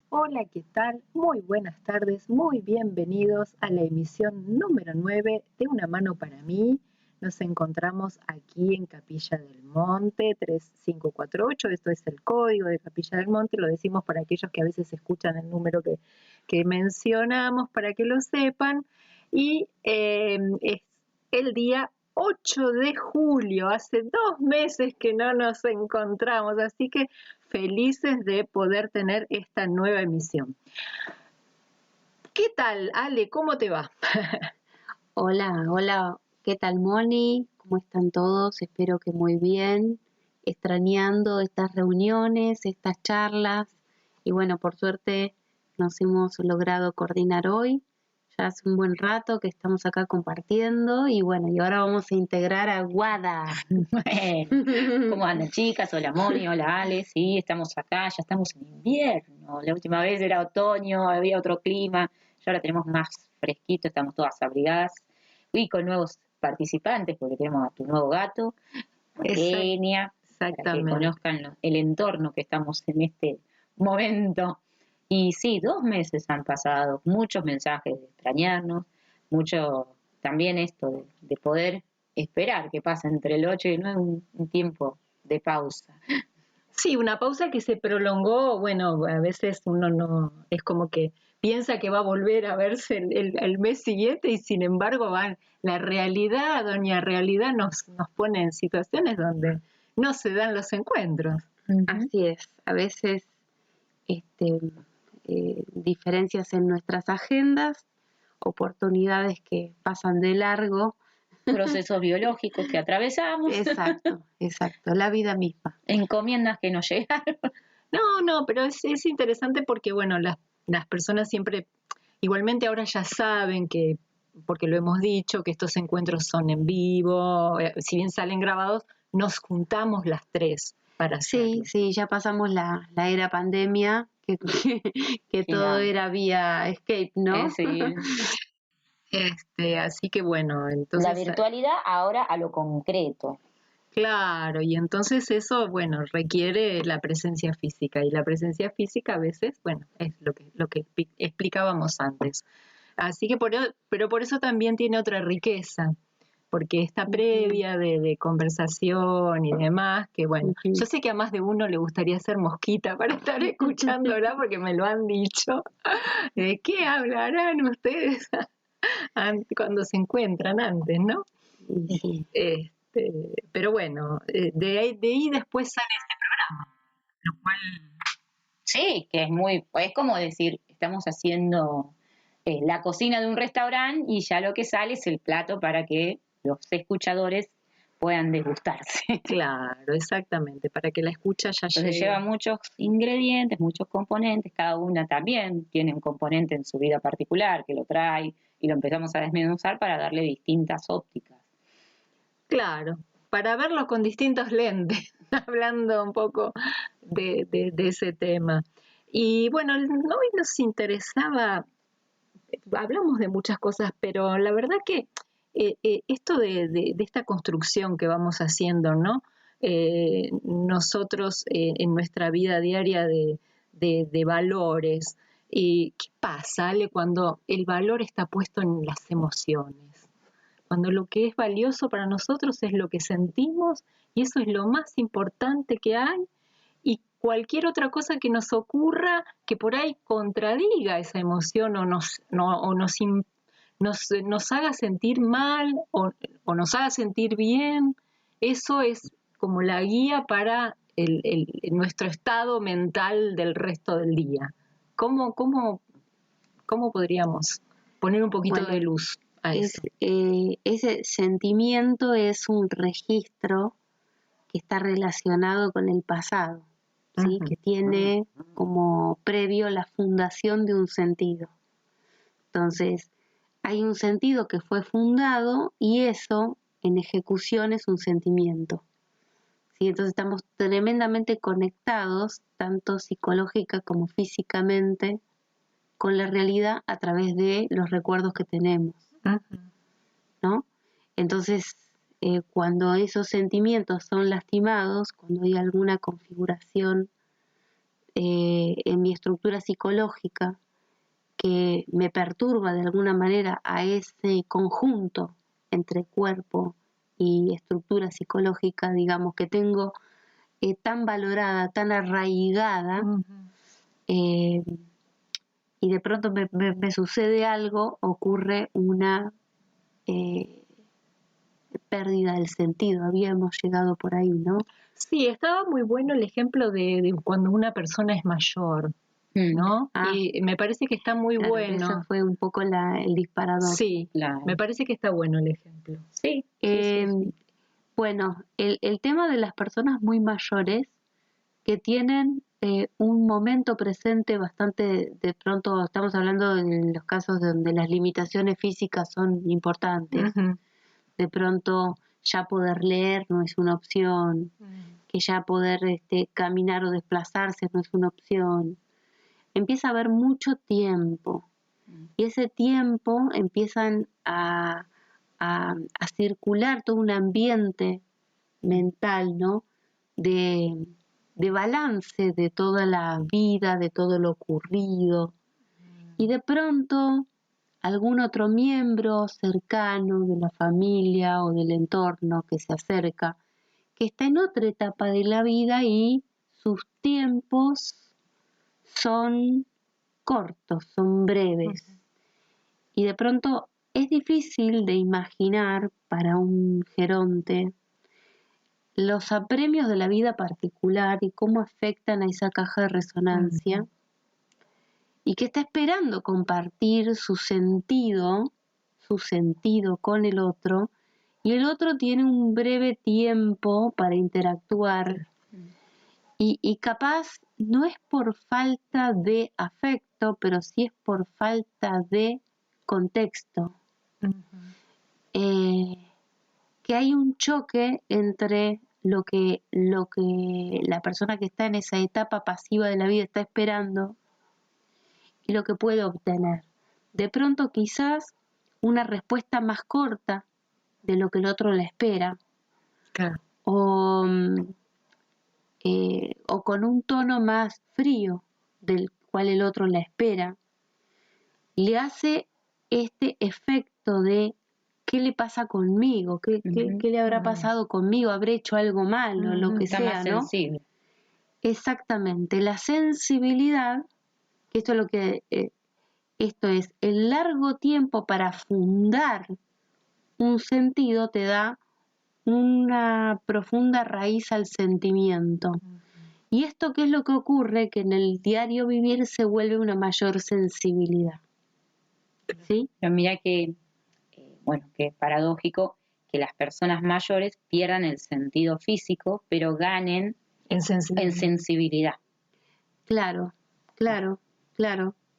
Hola, ¿qué tal? Muy buenas tardes, muy bienvenidos a la emisión número 9 de Una mano para mí. Nos encontramos aquí en Capilla del Monte 3548, esto es el código de Capilla del Monte, lo decimos para aquellos que a veces escuchan el número que mencionamos, para que lo sepan, y es el día 8 de julio, hace 2 meses que no nos encontramos, así que felices de poder tener esta nueva emisión. ¿Qué tal, Ale? ¿Cómo te va? Hola, ¿qué tal, Moni? ¿Cómo están todos? Espero que muy bien, extrañando estas reuniones, estas charlas, y bueno, por suerte nos hemos logrado coordinar hoy. Ya hace un buen rato que estamos acá compartiendo, y bueno, y ahora vamos a integrar a Guada. Bueno, ¿cómo andan, chicas? Hola, Moni, hola, Ale. Sí, estamos acá, ya estamos en invierno. La última vez era otoño, había otro clima. Ya ahora tenemos más fresquito, estamos todas abrigadas. Y con nuevos participantes, porque tenemos a tu nuevo gato, Kenia, para que Exactamente. conozcan el entorno que estamos en este momento. Y sí, 2 meses han pasado, muchos mensajes de extrañarnos, mucho también esto de poder esperar que pase entre el 8 y el 9 un tiempo de pausa. Sí, una pausa que se prolongó, bueno, a veces uno no, es como que piensa que va a volver a verse el mes siguiente y sin embargo la realidad, doña realidad nos pone en situaciones donde no se dan los encuentros. Así es, a veces este, diferencias en nuestras agendas, oportunidades que pasan de largo. Procesos biológicos que atravesamos. Exacto, la vida misma. Encomiendas que nos llegaron. No, pero es interesante porque, bueno, las personas siempre, igualmente ahora ya saben que, porque lo hemos dicho, que estos encuentros son en vivo, si bien salen grabados, nos juntamos las tres para hacerlo. Sí, ya pasamos la era pandemia, que todo era vía escape, ¿no? Sí. Así que bueno, entonces... La virtualidad ahora a lo concreto. Claro, y entonces eso, bueno, requiere la presencia física, y la presencia física a veces, bueno, es lo que explicábamos antes. Así que pero por eso también tiene otra riqueza, porque esta previa de conversación y demás, que bueno, yo sé que a más de uno le gustaría ser mosquita para estar escuchándola, porque me lo han dicho. ¿De qué hablarán ustedes cuando se encuentran antes, no? Sí. Pero bueno, de ahí después sale este programa, lo cual... Sí, que es como decir, estamos haciendo la cocina de un restaurante y ya lo que sale es el plato para que los escuchadores puedan degustarse. Claro, exactamente, para que la escucha ya Entonces llegue. lleva muchos ingredientes, muchos componentes, cada una también tiene un componente en su vida particular que lo trae y lo empezamos a desmenuzar para darle distintas ópticas. Claro, para verlo con distintos lentes, hablando un poco de ese tema. Y bueno, hoy nos interesaba, hablamos de muchas cosas, pero la verdad que esto de esta construcción que vamos haciendo, ¿no? Nosotros en nuestra vida diaria de valores, ¿qué pasa, Ale, cuando el valor está puesto en las emociones? Cuando lo que es valioso para nosotros es lo que sentimos y eso es lo más importante que hay, y cualquier otra cosa que nos ocurra que por ahí contradiga esa emoción o nos haga sentir mal o nos haga sentir bien, eso es como la guía para nuestro estado mental del resto del día. ¿Cómo podríamos poner un poquito de luz a eso? Ese sentimiento es un registro que está relacionado con el pasado, ¿sí? Que tiene como previo la fundación de un sentido. Entonces, hay un sentido que fue fundado y eso en ejecución es un sentimiento. ¿Sí? Entonces estamos tremendamente conectados, tanto psicológica como físicamente, con la realidad a través de los recuerdos que tenemos, ¿no? Entonces, cuando esos sentimientos son lastimados, cuando hay alguna configuración en mi estructura psicológica que me perturba de alguna manera a ese conjunto entre cuerpo y estructura psicológica, digamos, que tengo tan valorada, tan arraigada, y de pronto me sucede algo, ocurre una pérdida del sentido. Habíamos llegado por ahí, ¿no? Sí, estaba muy bueno el ejemplo de cuando una persona es mayor, ¿no? Y me parece que está muy claro, bueno. Eso fue un poco el disparador. Sí, Claro. me parece que está bueno el ejemplo. Sí. Bueno, el tema de las personas muy mayores que tienen un momento presente bastante, de pronto estamos hablando de los casos donde las limitaciones físicas son importantes. De pronto ya poder leer no es una opción, que ya poder caminar o desplazarse no es una opción. Empieza a haber mucho tiempo y ese tiempo empiezan a circular todo un ambiente mental, ¿no? De balance de toda la vida, de todo lo ocurrido. Y de pronto algún otro miembro cercano de la familia o del entorno que se acerca, que está en otra etapa de la vida y sus tiempos son cortos, son breves. Y de pronto es difícil de imaginar para un geronte los apremios de la vida particular y cómo afectan a esa caja de resonancia, y que está esperando compartir su sentido con el otro, y el otro tiene un breve tiempo para interactuar, y capaz no es por falta de afecto, pero sí es por falta de contexto. Que hay un choque entre lo que la persona que está en esa etapa pasiva de la vida está esperando y lo que puede obtener. De pronto quizás una respuesta más corta de lo que el otro le espera, Claro. o con un tono más frío del cual el otro la espera, le hace este efecto de ¿qué le pasa conmigo? ¿Qué le habrá pasado conmigo? ¿Habré hecho algo malo? Lo que Está sea, más ¿no? sensible. Exactamente. La sensibilidad, que esto es lo que esto es el largo tiempo para fundar un sentido, te da una profunda raíz al sentimiento. ¿Y esto qué es lo que ocurre? Que en el diario vivir se vuelve una mayor sensibilidad. ¿Sí? Pero mira que, que es paradójico que las personas mayores pierdan el sentido físico, pero ganen en sensibilidad. Claro.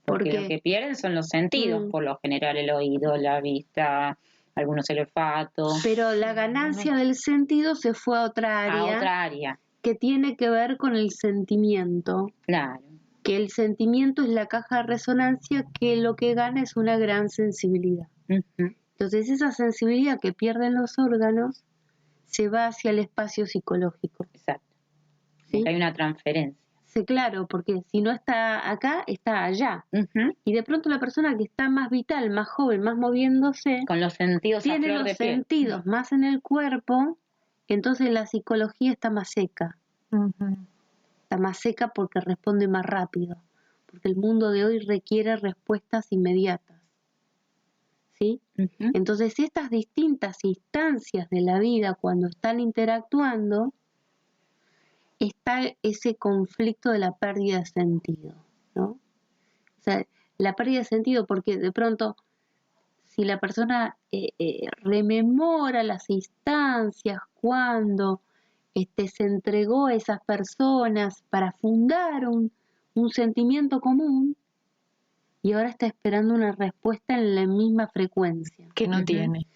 Porque lo que pierden son los sentidos, por lo general el oído, la vista, algunos el olfato. Pero la ganancia del sentido se fue a otra área. Que tiene que ver con el sentimiento. Claro. Que el sentimiento es la caja de resonancia, que lo que gana es una gran sensibilidad. Entonces esa sensibilidad que pierden los órganos se va hacia el espacio psicológico. Exacto. ¿Sí? Hay una transferencia. Sí, claro, porque si no está acá, está allá. Y de pronto la persona que está más vital, más joven, más moviéndose, con los sentidos tiene los sentidos más en el cuerpo, entonces la psicología está más seca. Está más seca porque responde más rápido, porque el mundo de hoy requiere respuestas inmediatas. ¿Sí? Entonces estas distintas instancias de la vida, cuando están interactuando, está ese conflicto de la pérdida de sentido, ¿no? O sea, la pérdida de sentido porque de pronto, si la persona rememora las instancias cuando se entregó a esas personas para fundar un sentimiento común, y ahora está esperando una respuesta en la misma frecuencia. Que no tiene.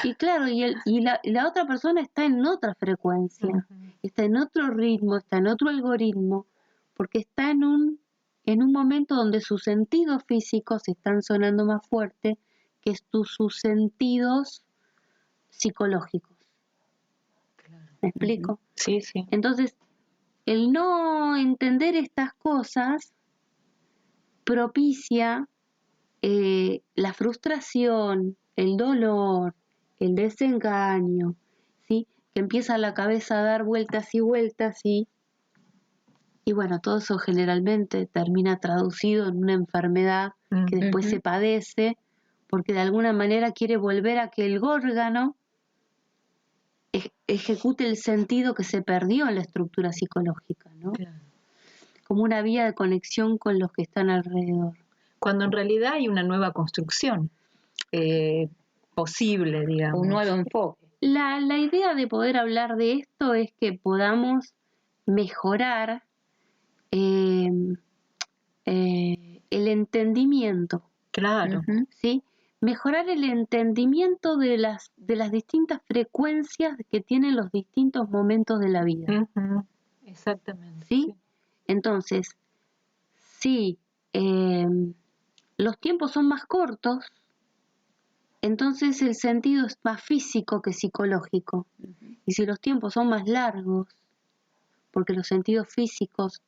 Y claro, y la otra persona está en otra frecuencia, está en otro ritmo, está en otro algoritmo, porque está en un momento donde sus sentidos físicos están sonando más fuerte que sus sentidos psicológicos. ¿Me explico? Sí, sí. Entonces, el no entender estas cosas propicia la frustración, el dolor, el desengaño, ¿sí? Que empieza la cabeza a dar vueltas y vueltas y bueno, todo eso generalmente termina traducido en una enfermedad que después se padece, porque de alguna manera quiere volver a que el órgano ejecute el sentido que se perdió en la estructura psicológica, ¿no? Claro. Como una vía de conexión con los que están alrededor. Cuando en realidad hay una nueva construcción posible, digamos. Un nuevo enfoque. La idea de poder hablar de esto es que podamos mejorar el entendimiento. Claro. ¿Sí? Mejorar el entendimiento de las distintas frecuencias que tienen los distintos momentos de la vida. Exactamente. ¿Sí? Sí. Entonces, si los tiempos son más cortos, entonces el sentido es más físico que psicológico. Y si los tiempos son más largos, porque los sentidos físicos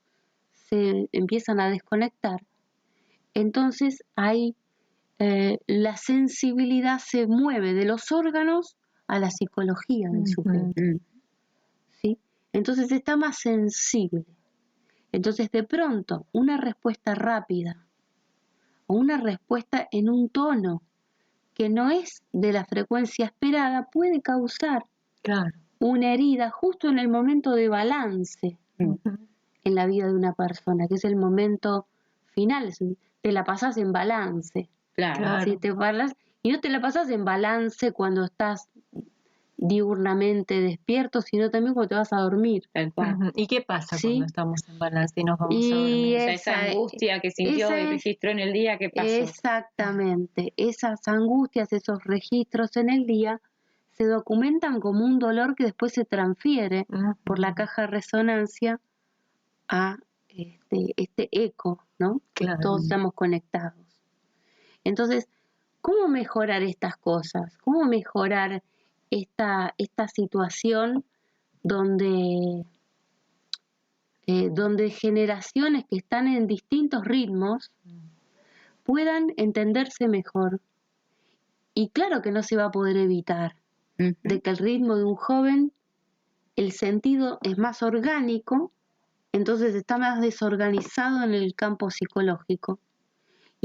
se empiezan a desconectar, entonces hay la sensibilidad se mueve de los órganos a la psicología del sujeto. ¿Sí? Entonces está más sensible. Entonces de pronto una respuesta rápida o una respuesta en un tono que no es de la frecuencia esperada puede causar una herida justo en el momento de balance en la vida de una persona, que es el momento final. Te la pasás en balance. Claro. ¿Sí? Te parlas, y no te la pasás en balance cuando estás diurnamente despierto, sino también cuando te vas a dormir. ¿Y qué pasa ¿Sí? cuando estamos en balance y nos vamos a dormir? Esa angustia que sintió y registró en el día, ¿qué pasó? Exactamente. Esas angustias, esos registros en el día se documentan como un dolor que después se transfiere por la caja de resonancia a este eco, ¿no? Que todos estamos conectados. Entonces, ¿cómo mejorar estas cosas? ¿Cómo mejorar esta situación donde generaciones que están en distintos ritmos puedan entenderse mejor? Y claro que no se va a poder evitar de que el ritmo de un joven, el sentido es más orgánico, entonces está más desorganizado en el campo psicológico.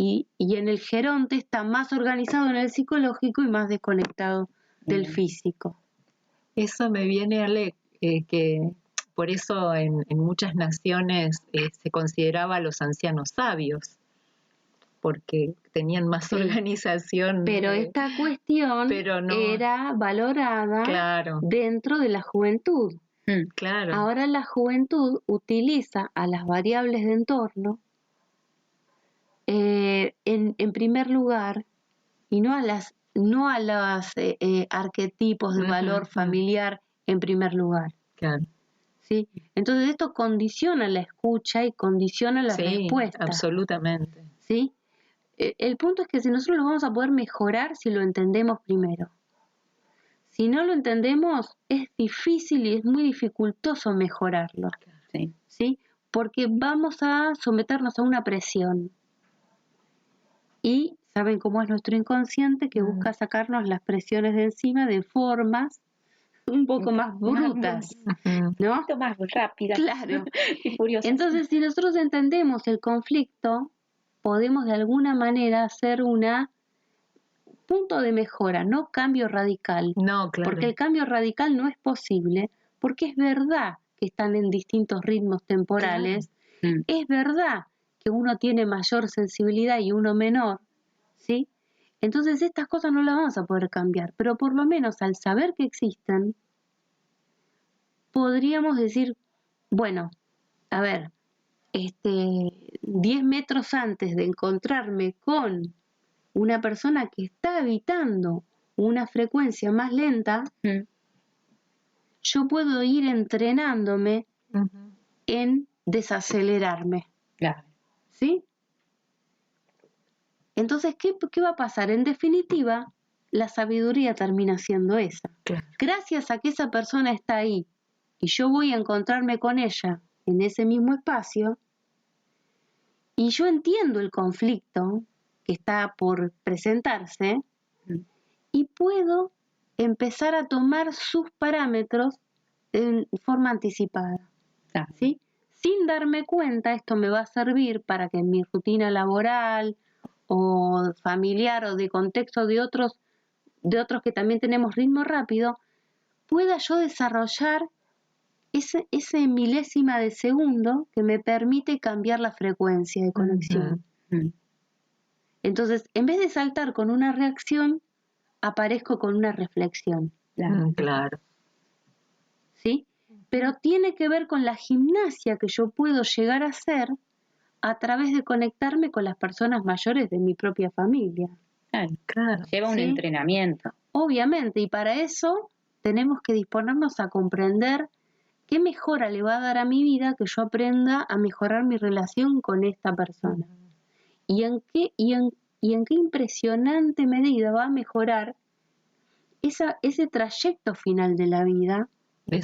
Y en el geronte está más organizado en el psicológico y más desconectado del físico. Eso me viene, Ale, que por eso en muchas naciones se consideraba a los ancianos sabios, porque tenían más organización. Pero esta cuestión era valorada dentro de la juventud. Claro. Ahora la juventud utiliza a las variables de entorno en primer lugar, y no a los arquetipos de valor familiar en primer lugar. Claro. ¿Sí? Entonces esto condiciona la escucha y condiciona la respuesta. Absolutamente. ¿Sí? El punto es que si nosotros lo vamos a poder mejorar si lo entendemos primero. Si no lo entendemos, es difícil y es muy dificultoso mejorarlo. ¿Sí? Porque vamos a someternos a una presión. Y saben cómo es nuestro inconsciente, que busca sacarnos las presiones de encima de formas un poco más brutas, ¿no? Un poquito más rápidas. Claro. Y furiosas. Entonces, si nosotros entendemos el conflicto, podemos de alguna manera hacer un punto de mejora, no cambio radical. No, claro. Porque el cambio radical no es posible, porque es verdad que están en distintos ritmos temporales, es verdad que uno tiene mayor sensibilidad y uno menor, ¿sí? Entonces estas cosas no las vamos a poder cambiar, pero por lo menos al saber que existen, podríamos decir, bueno, a ver, 10 metros antes de encontrarme con una persona que está habitando una frecuencia más lenta, yo puedo ir entrenándome en desacelerarme. Claro. ¿Sí? Entonces, ¿qué va a pasar? En definitiva, la sabiduría termina siendo esa. Claro. Gracias a que esa persona está ahí y yo voy a encontrarme con ella en ese mismo espacio y yo entiendo el conflicto que está por presentarse y puedo empezar a tomar sus parámetros en forma anticipada, ¿sí? Sin darme cuenta, esto me va a servir para que en mi rutina laboral o familiar o de contexto de otros que también tenemos ritmo rápido, pueda yo desarrollar ese milésima de segundo que me permite cambiar la frecuencia de conexión. Entonces, en vez de saltar con una reacción, aparezco con una reflexión. Claro. ¿Sí? Pero tiene que ver con la gimnasia que yo puedo llegar a hacer a través de conectarme con las personas mayores de mi propia familia. Claro. Lleva un entrenamiento. Obviamente, y para eso tenemos que disponernos a comprender qué mejora le va a dar a mi vida que yo aprenda a mejorar mi relación con esta persona. Y en qué impresionante medida va a mejorar ese trayecto final de la vida de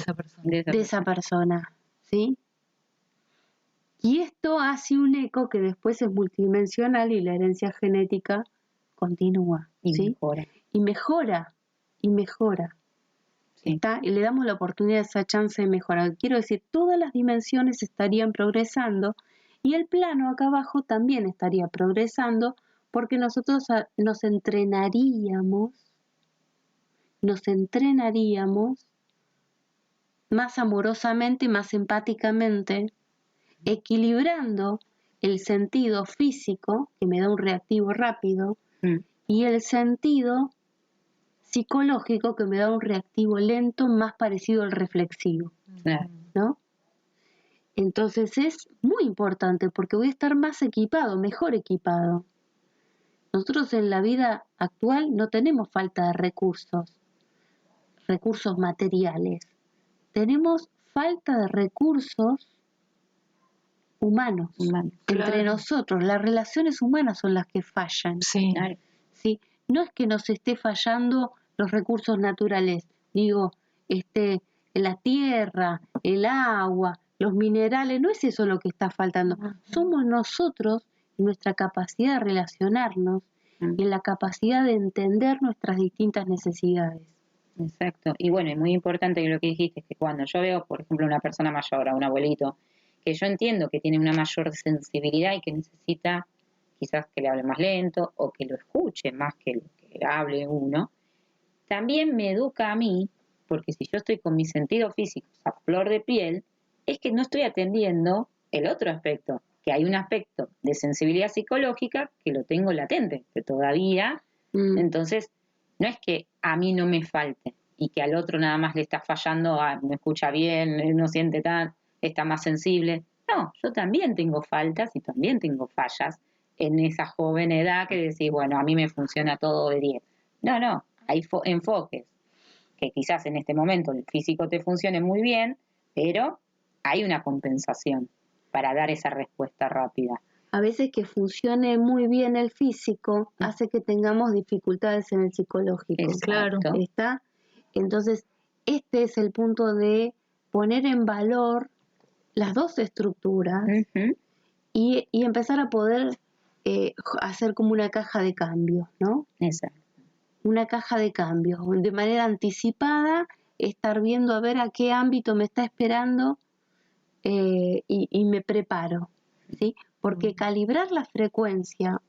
esa persona, ¿sí? Y esto hace un eco que después es multidimensional y la herencia genética continúa, ¿sí? Y mejora. Sí. Y le damos la oportunidad, esa chance de mejorar. Quiero decir, todas las dimensiones estarían progresando y el plano acá abajo también estaría progresando porque nosotros nos entrenaríamos más amorosamente, más empáticamente, equilibrando el sentido físico, que me da un reactivo rápido, y el sentido psicológico, que me da un reactivo lento, más parecido al reflexivo, ¿no? Entonces es muy importante porque voy a estar más equipado, mejor equipado. Nosotros en la vida actual no tenemos falta de recursos materiales. Tenemos falta de recursos humanos. Entre nosotros. Las relaciones humanas son las que fallan. Sí. ¿Sí? No es que nos esté fallando los recursos naturales. Digo, la tierra, el agua, los minerales, no es eso lo que está faltando. Somos nosotros, nuestra capacidad de relacionarnos y en la capacidad de entender nuestras distintas necesidades. Exacto. Y bueno, es muy importante que lo que dijiste es que cuando yo veo, por ejemplo, una persona mayor, a un abuelito, que yo entiendo que tiene una mayor sensibilidad y que necesita quizás que le hable más lento o que lo escuche más que hable uno, también me educa a mí, porque si yo estoy con mis sentidos físicos a flor de piel, es que no estoy atendiendo el otro aspecto, que hay un aspecto de sensibilidad psicológica que lo tengo latente, que todavía, entonces, no es que a mí no me falte y que al otro nada más le está fallando, no escucha bien, no siente tan, está más sensible. No, yo también tengo faltas y también tengo fallas en esa joven edad que decís, bueno, a mí me funciona todo de 10. No, hay enfoques que quizás en este momento el físico te funcione muy bien, pero hay una compensación para dar esa respuesta rápida. A veces que funcione muy bien el físico hace que tengamos dificultades en el psicológico. Claro. ¿Está? Entonces, este es el punto de poner en valor las dos estructuras y empezar a poder hacer como una caja de cambios, ¿no? Exacto. Una caja de cambios, de manera anticipada, estar viendo a ver a qué ámbito me está esperando y me preparo, ¿sí? Porque calibrar la frecuencia,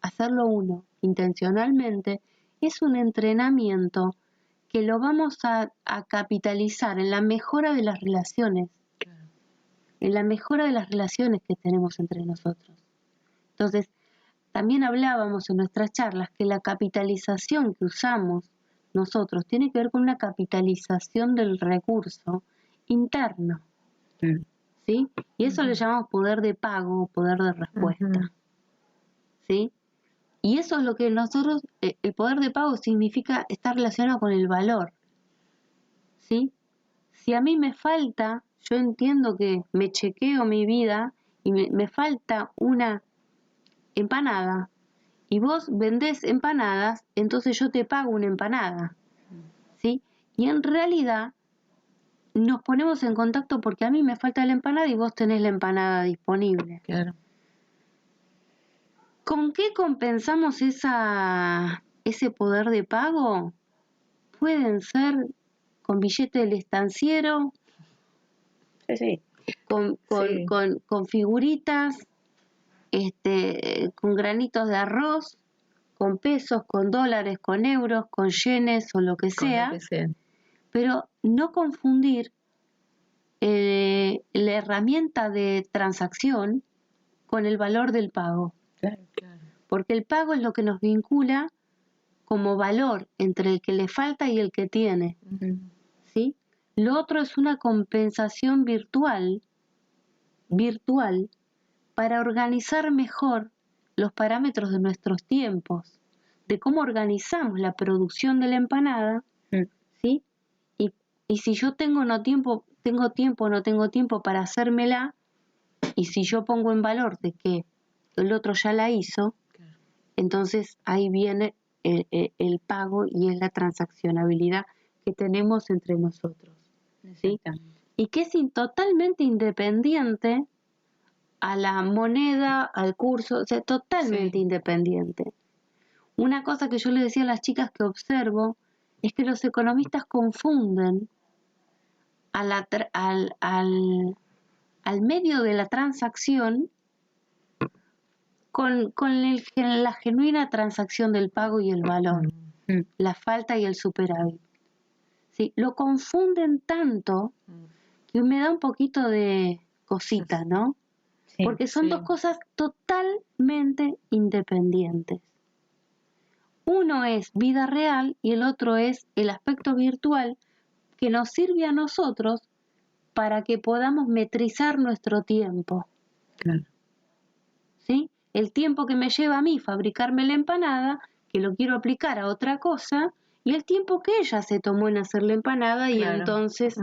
hacerlo intencionalmente, es un entrenamiento que lo vamos a capitalizar en la mejora de las relaciones, en la mejora de las relaciones que tenemos entre nosotros. Entonces, también hablábamos en nuestras charlas que la capitalización que usamos nosotros tiene que ver con una capitalización del recurso interno, ¿sí? Y eso le llamamos poder de pago, poder de respuesta, ¿sí? Y eso es lo que nosotros, el poder de pago significa estar relacionado con el valor, ¿sí? Si a mí me falta, yo entiendo que me chequeo mi vida y me falta una empanada y vos vendés empanadas, entonces yo te pago una empanada, ¿sí? Y en realidad nos ponemos en contacto porque a mí me falta la empanada y vos tenés la empanada disponible. Claro. ¿Con qué compensamos ese poder de pago? Pueden ser con billete del estanciero, Sí. con figuritas, con granitos de arroz, con pesos, con dólares, con euros, con yenes o lo que sea, pero no confundir la herramienta de transacción con el valor del pago. Claro. Porque el pago es lo que nos vincula como valor entre el que le falta y el que tiene. ¿Sí? Lo otro es una compensación virtual para organizar mejor los parámetros de nuestros tiempos, de cómo organizamos la producción de la empanada, ¿sí? Y si yo tengo tiempo o no tengo tiempo para hacérmela, y si yo pongo en valor de que el otro ya la hizo, entonces ahí viene el pago y es la transaccionabilidad que tenemos entre nosotros, ¿sí? Y que es totalmente independiente a la moneda, al curso, o sea, totalmente independiente. Una cosa que yo le decía a las chicas que observo es que los economistas confunden al medio de la transacción con la genuina transacción del pago y el valor, la falta y el superávit. ¿Sí? Lo confunden tanto que me da un poquito de cosita, ¿no? Sí, porque son dos cosas totalmente independientes. Uno es vida real y el otro es el aspecto virtual que nos sirve a nosotros para que podamos metrizar nuestro tiempo. Claro. ¿Sí? El tiempo que me lleva a mí fabricarme la empanada, que lo quiero aplicar a otra cosa, y el tiempo que ella se tomó en hacer la empanada, y entonces,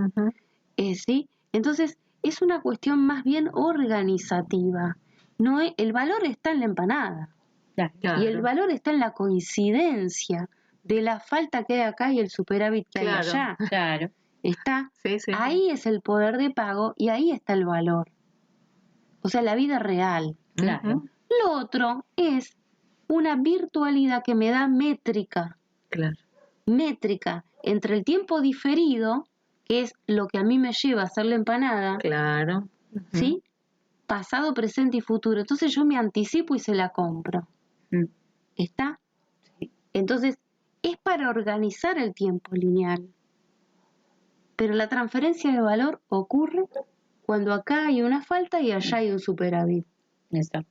¿sí? Entonces, es una cuestión más bien organizativa. No es, el valor está en la empanada. Claro. Y el valor está en la coincidencia de la falta que hay acá y el superávit que hay allá. Claro. Está, ahí es el poder de pago y ahí está el valor. O sea, la vida real. Claro. Lo otro es una virtualidad que me da métrica. Claro. Métrica entre el tiempo diferido, que es lo que a mí me lleva a hacer la empanada. Claro. ¿Sí? Pasado, presente y futuro. Entonces yo me anticipo y se la compro. ¿Está? Sí. Entonces, es para organizar el tiempo lineal. Pero la transferencia de valor ocurre cuando acá hay una falta y allá hay un superávit. Exacto.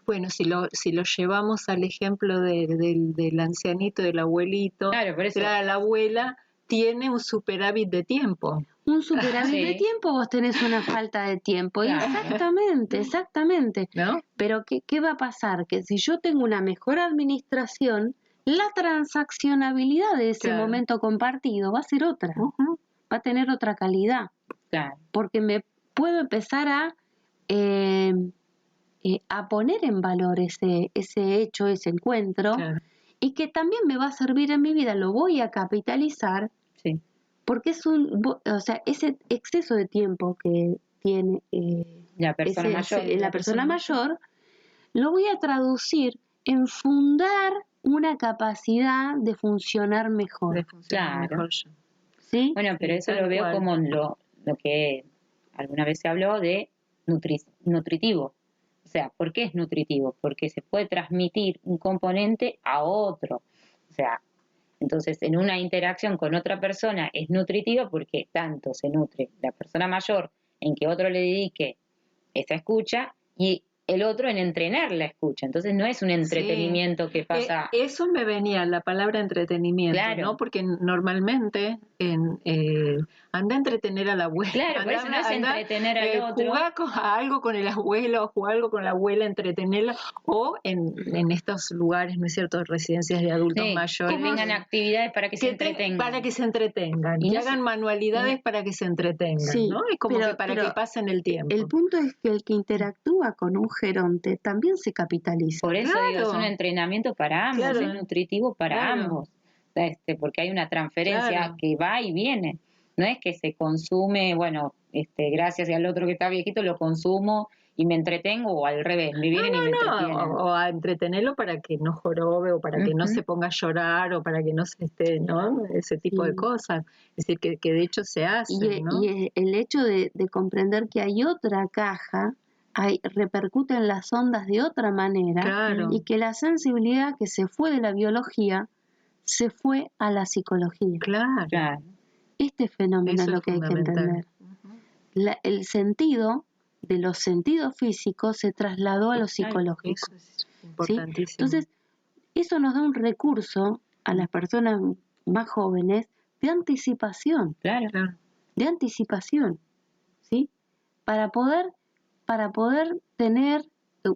Bueno, si lo llevamos al ejemplo del ancianito, del abuelito, claro, por eso. La abuela tiene un superávit de tiempo. Un superávit de tiempo, vos tenés una falta de tiempo. Claro. Exactamente. ¿No? Pero ¿qué va a pasar? Que si yo tengo una mejor administración, la transaccionabilidad de ese momento compartido va a ser otra. Va a tener otra calidad. Claro. Porque me puedo empezar a poner en valor ese hecho, ese encuentro, y que también me va a servir en mi vida, lo voy a capitalizar, porque es ese exceso de tiempo que tiene la persona mayor, lo voy a traducir en fundar una capacidad de funcionar mejor. Claro. ¿Sí? Bueno, pero eso lo veo como lo que alguna vez se habló de nutritivo. O sea, ¿por qué es nutritivo? Porque se puede transmitir un componente a otro. O sea, entonces en una interacción con otra persona es nutritivo porque tanto se nutre la persona mayor en que otro le dedique esa escucha y el otro en entrenar la escucha. Entonces no es un entretenimiento que pasa... Eso me venía la palabra entretenimiento, ¿no? Porque normalmente anda a entretener a la abuela. Claro, por eso no es entretener al otro. Jugar algo con el abuelo, o jugar algo con la abuela, entretenerla, o en estos lugares, ¿no es cierto?, residencias de adultos mayores. Que tengan actividades para que se entretengan. Para que se entretengan, y hagan manualidades para que se entretengan, ¿no? Es como que para que pasen el tiempo. El punto es que el que interactúa con un geronte también se capitaliza. Por eso digo, es un entrenamiento para ambos, es nutritivo para ambos, porque hay una transferencia que va y viene. No es que se consume, bueno, gracias al otro que está viejito lo consumo y me entretengo, o al revés, me vienen y me entretienen. O a entretenerlo para que no jorobe, o para que no se ponga a llorar, o para que no se esté, ¿no? Ese tipo de cosas. Es decir, que de hecho se hace, ¿no? Y el hecho de comprender que hay otra caja, repercute en las ondas de otra manera, Claro. y que la sensibilidad que se fue de la biología se fue a la psicología. Claro. Este fenómeno Eso es lo que hay que entender. El sentido de los sentidos físicos se trasladó a lo psicológico. Eso es importantísimo. ¿Sí? Entonces, eso nos da un recurso a las personas más jóvenes de anticipación. Claro. De anticipación, ¿sí? Para poder tener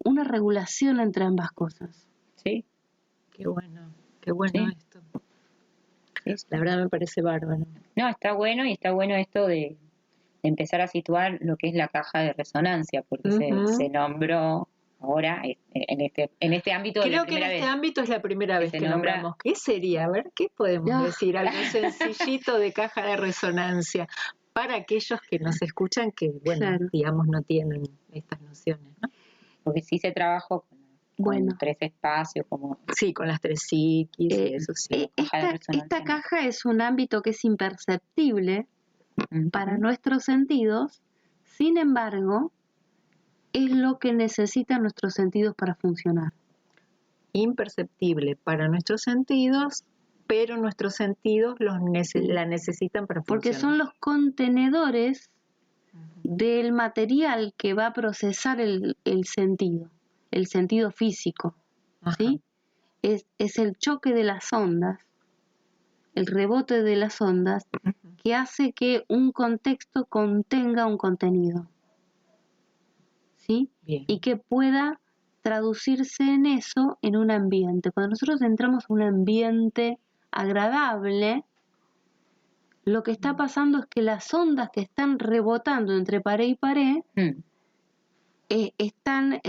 una regulación entre ambas cosas. Sí. Qué bueno sí. Esto. Sí. La verdad me parece bárbaro. No, está bueno, y está bueno esto de empezar a situar lo que es la caja de resonancia, porque se nombró ahora en este ámbito. Creo que en este ámbito es la primera vez que nombramos. ¿Qué sería? A ver, ¿qué podemos decir? Algo sencillito de caja de resonancia para aquellos que nos escuchan que, bueno, digamos, no tienen estas nociones, ¿no? Porque sí se trabajó con 3 espacios, como... Sí, con las 3 psiquis, eso sí. Esta caja es un ámbito que es imperceptible para nuestros sentidos, sin embargo, es lo que necesitan nuestros sentidos para funcionar. Imperceptible para nuestros sentidos, pero nuestros sentidos la necesitan para funcionar. Porque son los contenedores del material que va a procesar el sentido físico. ¿Sí? Es el choque de las ondas, el rebote de las ondas, que hace que un contexto contenga un contenido. ¿Sí? Bien. Y que pueda traducirse en eso en un ambiente. Cuando nosotros entramos a un ambiente agradable, lo que está pasando es que las ondas que están rebotando entre pared y pared están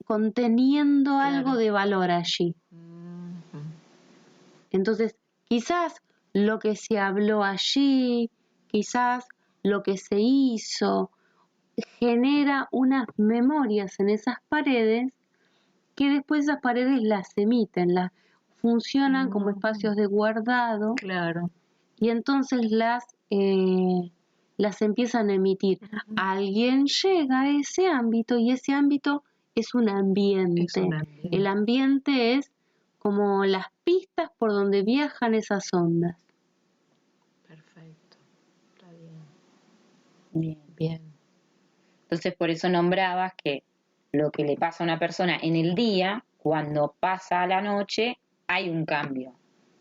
conteniendo algo de valor allí. Entonces, quizás lo que se habló allí, quizás lo que se hizo, genera unas memorias en esas paredes que después esas paredes las emiten, funcionan como espacios de guardado. Claro. Y entonces las empiezan a emitir. Alguien llega a ese ámbito y ese ámbito es un ambiente. El ambiente es como las pistas por donde viajan esas ondas. Perfecto. Está bien. Entonces, por eso nombrabas que lo que le pasa a una persona en el día, cuando pasa a la noche, hay un cambio.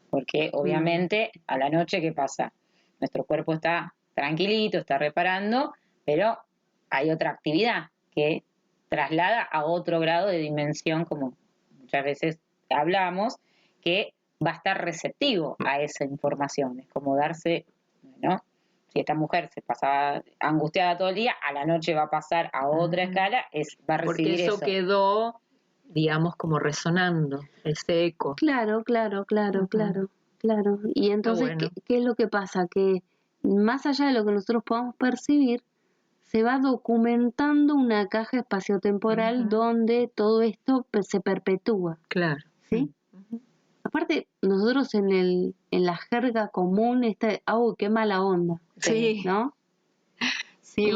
Porque obviamente a la noche, ¿qué pasa? Nuestro cuerpo está tranquilito, está reparando, pero hay otra actividad que traslada a otro grado de dimensión, como muchas veces hablamos, que va a estar receptivo a esa información. Es como darse, bueno, si esta mujer se pasaba angustiada todo el día, a la noche va a pasar a otra escala, va a recibir porque eso quedó, digamos, como resonando, ese eco. Claro. Y entonces, ¿qué es lo que pasa? Que más allá de lo que nosotros podamos percibir, se va documentando una caja espaciotemporal donde todo esto se perpetúa. Claro. ¿Sí? Aparte, nosotros en la jerga común está, qué mala onda. Sí. ¿No? Sí,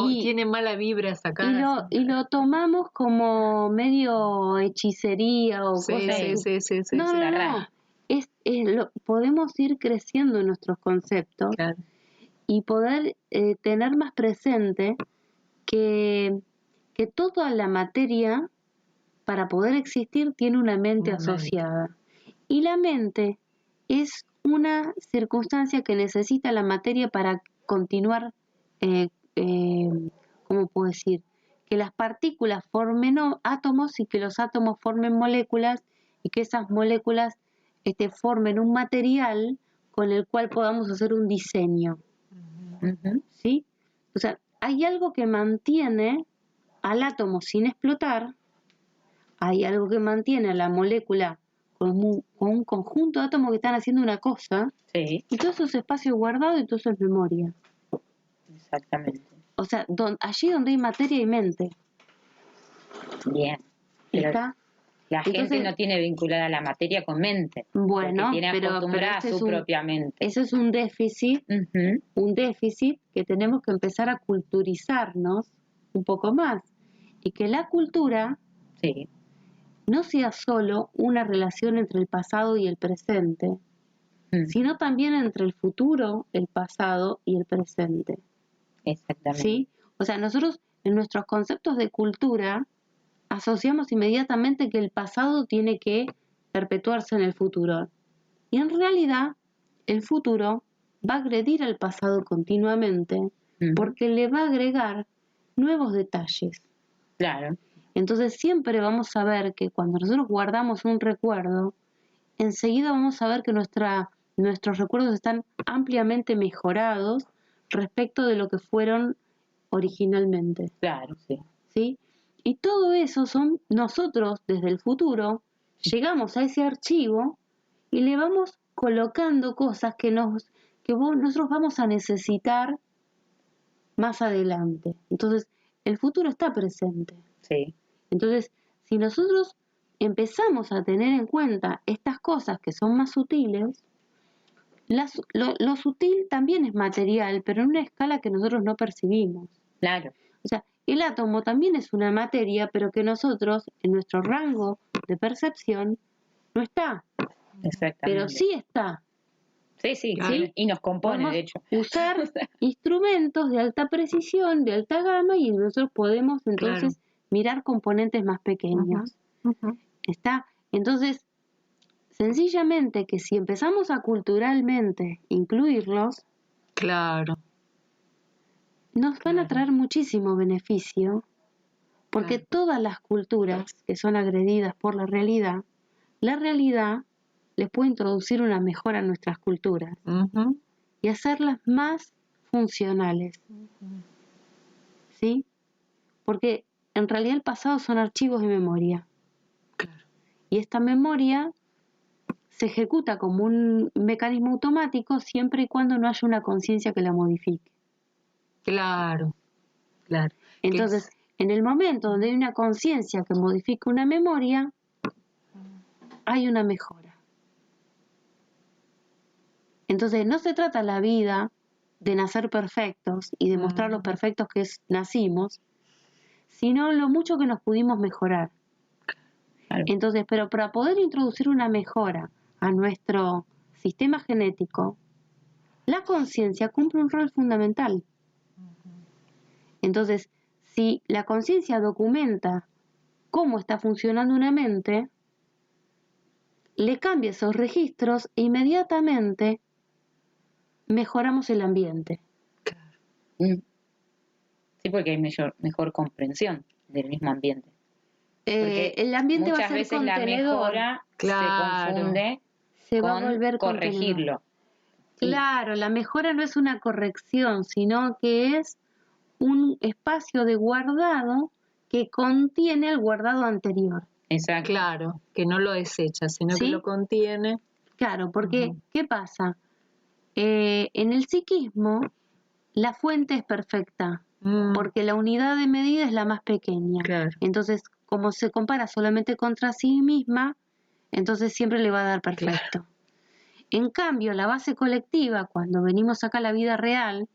y tiene mala vibra esa casa. Y lo tomamos como medio hechicería o cosas así. Sí. No. Podemos ir creciendo en nuestros conceptos, claro, y poder tener más presente que toda la materia, para poder existir, tiene una mente asociada. Y la mente es una circunstancia que necesita la materia para continuar, ¿cómo puedo decir? Que las partículas formen átomos y que los átomos formen moléculas y que esas moléculas formen un material con el cual podamos hacer un diseño. ¿Sí? O sea, hay algo que mantiene al átomo sin explotar, hay algo que mantiene a la molécula con un conjunto de átomos que están haciendo una cosa, y todo eso es espacio guardado y todo eso es memoria. Exactamente. O sea, allí donde hay materia y mente. Bien. Pero ¿Está? la gente Entonces, no tiene vinculada la materia con mente. Bueno, porque tiene acostumbrada ese a es su propia mente. Eso es un déficit que tenemos que empezar a culturizarnos un poco más. Y que la cultura Sí. no sea solo una relación entre el pasado y el presente, sino también entre el futuro, el pasado y el presente. Exactamente. ¿Sí? O sea, nosotros en nuestros conceptos de cultura asociamos inmediatamente que el pasado tiene que perpetuarse en el futuro. Y en realidad, el futuro va a agredir al pasado continuamente porque le va a agregar nuevos detalles. Claro. Entonces siempre vamos a ver que cuando nosotros guardamos un recuerdo, enseguida vamos a ver que nuestros recuerdos están ampliamente mejorados respecto de lo que fueron originalmente. Claro, sí. ¿Sí? Y todo eso son nosotros desde el futuro, llegamos a ese archivo y le vamos colocando cosas que nosotros vamos a necesitar más adelante. Entonces, el futuro está presente. Sí. Entonces, si nosotros empezamos a tener en cuenta estas cosas que son más sutiles, lo sutil también es material, pero en una escala que nosotros no percibimos. Claro. O sea, el átomo también es una materia, pero que nosotros, en nuestro rango de percepción, no está. Exactamente. Pero sí está. Sí, Claro. ¿sí? Y nos compone, Podemos de hecho. usar instrumentos de alta precisión, de alta gama, y nosotros podemos entonces mirar componentes más pequeños. ¿Está? Entonces, sencillamente que si empezamos a culturalmente incluirlos, nos van a traer muchísimo beneficio, porque todas las culturas que son agredidas por la realidad les puede introducir una mejora a nuestras culturas y hacerlas más funcionales. ¿Sí? Porque en realidad el pasado son archivos de memoria. Y esta memoria se ejecuta como un mecanismo automático siempre y cuando no haya una conciencia que la modifique. Claro. Entonces, en el momento donde hay una conciencia que modifica una memoria, hay una mejora. Entonces, no se trata la vida de nacer perfectos y demostrar lo perfectos que nacimos, sino lo mucho que nos pudimos mejorar. Claro. Entonces, pero para poder introducir una mejora a nuestro sistema genético, la conciencia cumple un rol fundamental. Entonces, si la conciencia documenta cómo está funcionando una mente, le cambia esos registros e inmediatamente mejoramos el ambiente. Sí, porque hay mejor comprensión del mismo ambiente. Porque El ambiente va a muchas ser veces contenedor. la mejora se confunde Se va a con volver corregirlo. Claro, la mejora no es una corrección, sino que es un espacio de guardado que contiene el guardado anterior. Exacto. Claro, que no lo desecha, sino que lo contiene. Claro, porque ¿qué pasa? En el psiquismo la fuente es perfecta, porque la unidad de medida es la más pequeña. Claro. Entonces, como se compara solamente contra sí misma, entonces siempre le va a dar perfecto. Claro. En cambio, la base colectiva, cuando venimos acá a la vida real,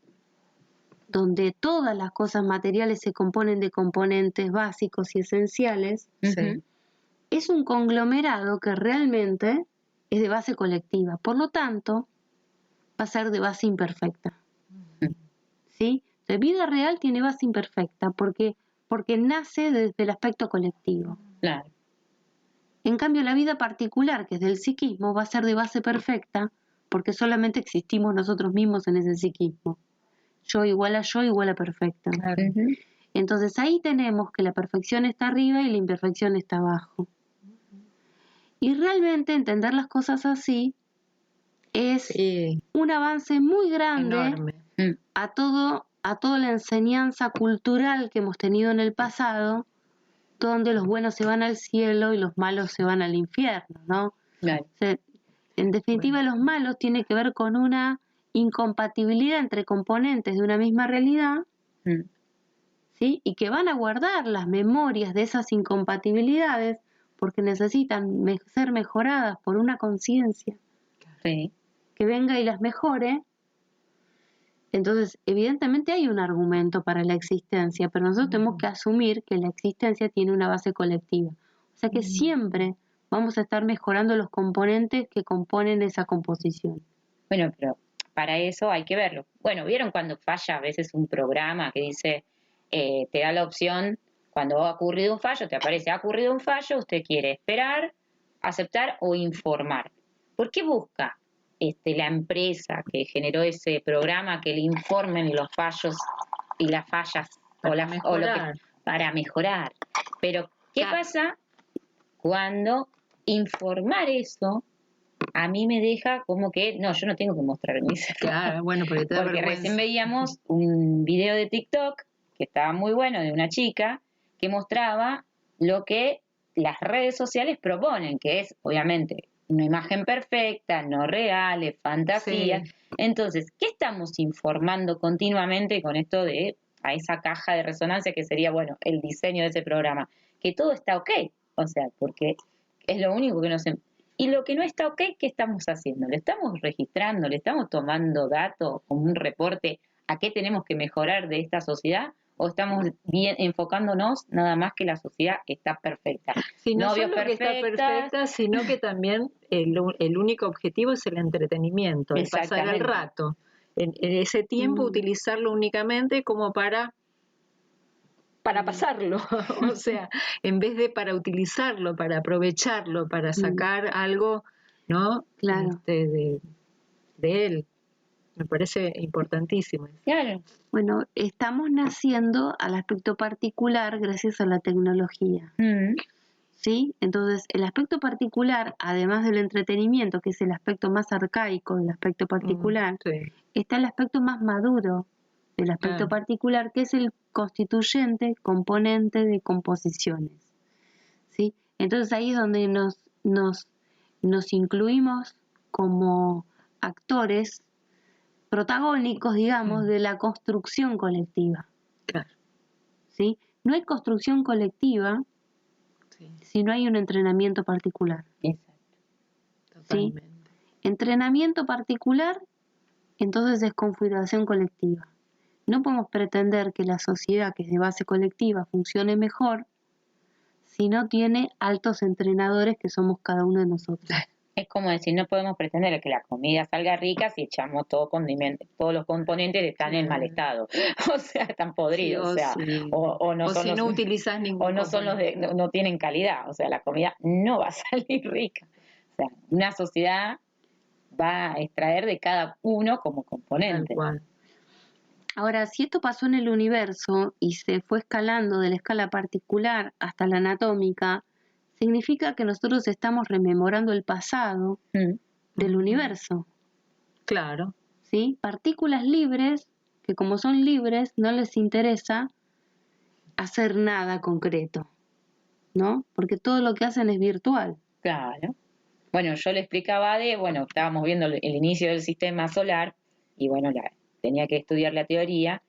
donde todas las cosas materiales se componen de componentes básicos y esenciales, es un conglomerado que realmente es de base colectiva. Por lo tanto, va a ser de base imperfecta. ¿Sí? La vida real tiene base imperfecta porque nace desde el aspecto colectivo. Claro. En cambio, la vida particular, que es del psiquismo, va a ser de base perfecta porque solamente existimos nosotros mismos en ese psiquismo. Yo igual a perfecta. Claro. Entonces ahí tenemos que la perfección está arriba y la imperfección está abajo. Y realmente entender las cosas así es un avance muy grande a toda la enseñanza cultural que hemos tenido en el pasado, donde los buenos se van al cielo y los malos se van al infierno, ¿no? Claro. O sea, en definitiva, los malos tienen que ver con una incompatibilidad entre componentes de una misma realidad, ¿sí? Y que van a guardar las memorias de esas incompatibilidades porque necesitan ser mejoradas por una conciencia Sí. que venga y las mejore. Entonces, evidentemente hay un argumento para la existencia, pero nosotros tenemos que asumir que la existencia tiene una base colectiva. O sea que siempre vamos a estar mejorando los componentes que componen esa composición. Bueno, pero para eso hay que verlo. Bueno, ¿vieron cuando falla a veces un programa que dice, te da la opción, cuando ha ocurrido un fallo, te aparece, ha ocurrido un fallo, usted quiere esperar, aceptar o informar? ¿Por qué busca la empresa que generó ese programa que le informen los fallos y las fallas para mejorar? Pero, ¿qué pasa cuando informar eso a mí me deja como que, no, yo no tengo que mostrar mis errores? Claro, bueno, porque recién veíamos un video de TikTok que estaba muy bueno de una chica que mostraba lo que las redes sociales proponen, que es obviamente una imagen perfecta, no real, es fantasía. Sí. Entonces, ¿qué estamos informando continuamente con esto de a esa caja de resonancia que sería, bueno, el diseño de ese programa? Que todo está ok, o sea, porque es lo único que nos... Y lo que no está ok, ¿qué estamos haciendo? ¿Le estamos registrando? ¿Le estamos tomando datos como un reporte a qué tenemos que mejorar de esta sociedad? ¿O estamos bien enfocándonos nada más que la sociedad está perfecta? Si no solo que está perfecta, sino que también el único objetivo es el entretenimiento, el pasar el rato. En ese tiempo utilizarlo únicamente como para pasarlo, o sea, en vez de para utilizarlo, para aprovecharlo, para sacar algo, ¿no? Claro. De él. Me parece importantísimo. Claro. Bueno, estamos naciendo al aspecto particular gracias a la tecnología. ¿Sí? Entonces, el aspecto particular, además del entretenimiento, que es el aspecto más arcaico del aspecto particular, sí. Está el aspecto más maduro del aspecto particular, que es el constituyente, componente de composiciones. ¿Sí? Entonces ahí es donde nos incluimos como actores protagónicos, digamos, de la construcción colectiva. Claro. ¿Sí? No hay construcción colectiva si no hay un entrenamiento particular. Exacto. Totalmente. ¿Sí? Entrenamiento particular, entonces es configuración colectiva. No podemos pretender que la sociedad, que es de base colectiva, funcione mejor si no tiene altos entrenadores que somos cada uno de nosotros. Es como decir, no podemos pretender que la comida salga rica si echamos todos los componentes están en mal estado. O sea, están podridos, o no son si los, no utilizas ningún o no son los de, no tienen calidad, o sea, la comida no va a salir rica. O sea, una sociedad va a extraer de cada uno como componente. Tal cual. Ahora, si esto pasó en el universo y se fue escalando de la escala particular hasta la anatómica, significa que nosotros estamos rememorando el pasado del universo. Claro. ¿Sí? Partículas libres, que como son libres, no les interesa hacer nada concreto, ¿no? Porque todo lo que hacen es virtual. Claro. Bueno, yo le explicaba estábamos viendo el inicio del sistema solar y tenía que estudiar la teoría